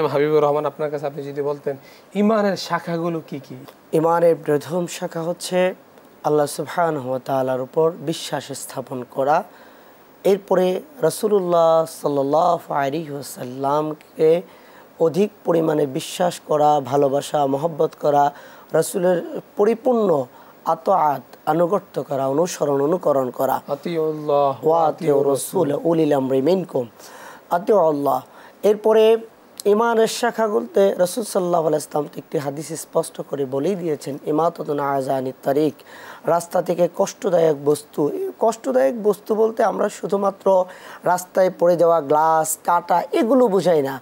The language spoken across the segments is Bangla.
হাবিবুর রহমান, আপনার কাছে আপনি যদি বলতেন ঈমানের শাখাগুলো কি কি? ঈমানের প্রথম শাখা হচ্ছে আল্লাহ সুবহানাহু ওয়া তাআলার উপর বিশ্বাস স্থাপন করা। এরপরে রাসূলুল্লাহ সাল্লাল্লাহু আলাইহি ওয়াসাল্লামকে অধিক পরিমাণে বিশ্বাস করা, ভালোবাসা, মহব্বত করা, রাসূলের পরিপূর্ণ আতাআত আনুগত্য করা, অনুসরণ অনুকরণ করা। আতিউল্লাহ ওয়া আতিউর রাসূল উলিল আমরি মিনকুম, আতিউল্লাহ। এরপরে ঈমানের শাখা বলতে রাসূল সাল্লাল্লাহু আলাইহি ওয়াসাল্লাম একটি হাদিসে স্পষ্ট করে বলেই দিয়েছেন, ইমাতাতুন আযানিত তারিক, রাস্তা থেকে কষ্টদায়ক বস্তু। কষ্টদায়ক বস্তু বলতে আমরা শুধুমাত্র রাস্তায় পড়ে যাওয়া গ্লাস, কাঁটা এগুলো বুঝাই না।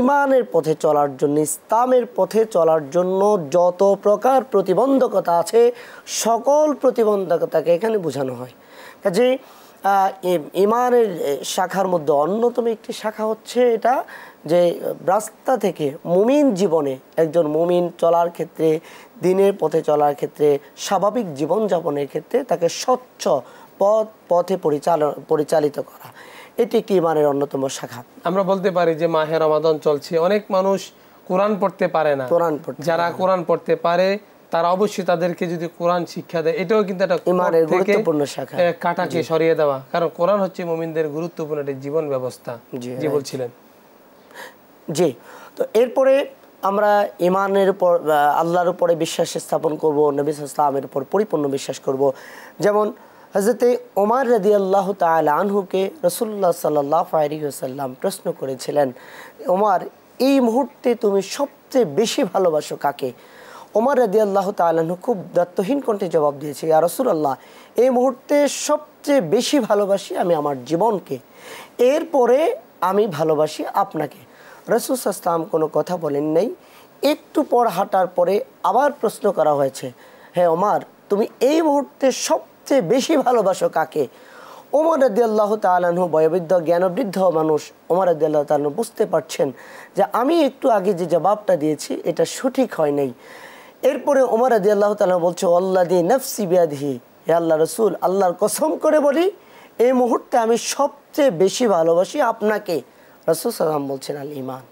ঈমানের পথে চলার জন্য, ইসলামের পথে চলার জন্য যত প্রকার প্রতিবন্ধকতা আছে সকল প্রতিবন্ধকতাকে এখানে বোঝানো হয়। কাজে ঈমানের শাখার মধ্যে অন্যতম একটি শাখা হচ্ছে এটা যে রাস্তা থেকে মুমিন জীবনে, একজন মুমিন চলার ক্ষেত্রে, দিনের পথে চলার ক্ষেত্রে, স্বাভাবিক জীবনযাপনের ক্ষেত্রে তাকে স্বচ্ছ পথে পরিচালিত করা, এটি একটি ঈমানের অন্যতম শাখা। আমরা বলতে পারি যে মাহে রমাদান চলছে, অনেক মানুষ কোরআন পড়তে পারে না। যারা কোরআন পড়তে পারে তারা অবশ্যই তাদেরকে যদি কোরআন শিক্ষা দেয়, এটাও কিন্তু একটা ঈমানের গুরুত্বপূর্ণ শাখা, কাটাকে সরিয়ে দেওয়া। কারণ কোরআন হচ্ছে মুমিনদের গুরুত্বপূর্ণ একটি জীবন ব্যবস্থা। জি বলছিলেন। জি, তো এরপরে আমরা ঈমানের উপর আল্লাহর উপরে বিশ্বাস স্থাপন করব, নবী সাল্লাল্লাহু আলাইহি ওয়াসাল্লামের উপর পরিপূর্ণ বিশ্বাস করব। যেমন হযরতে ওমর রাদিয়াল্লাহু তাআলা আনহুকে রাসূলুল্লাহ সাল্লাল্লাহু আলাইহি ওয়াসাল্লাম প্রশ্ন করেছিলেন, ওমর এই মুহূর্তে তুমি সবচেয়ে বেশি ভালোবাসো কাকে? ওমর রাদিয়াল্লাহু তাআলা আনহু খুব দায়িত্বহীন কণ্ঠে জবাব দিয়েছে, ইয়া রাসূলুল্লাহ, এই মুহূর্তে সবচেয়ে বেশি ভালোবাসি আমি আমার জীবনকে, এরপরে আমি ভালোবাসি আপনাকে। রাসূল সাল্লাল্লাহু আলাইহি ওয়াসাল্লাম কোনো কথা বলেন নাই। একটু পর হাঁটার পরে আবার প্রশ্ন করা হয়েছে, হে ওমর, তুমি এই মুহূর্তে সবচেয়ে বেশি ভালোবাসো কাকে? ওমর রাদিয়াল্লাহু তাআলা আনহু বয়োবৃদ্ধ, জ্ঞানবৃদ্ধ মানুষ, ওমর রাদিয়াল্লাহু তাআলা বুঝতে পারছেন যে আমি একটু আগে যে জবাবটা দিয়েছি এটা সঠিক হয় নাই। এরপরে ওমর রাদিয়াল্লাহু তাআলা বলছে, ওয়াল্লাযী নাফসি বিয়াদিহি, হে আল্লাহর রাসূল, আল্লাহর কসম করে বলি এই মুহূর্তে আমি সবচেয়ে বেশি ভালোবাসি আপনাকে। রাসূল সাল্লাল্লাহু আলাইহি ওয়াসাল্লাম বলছেন, আল ঈমান।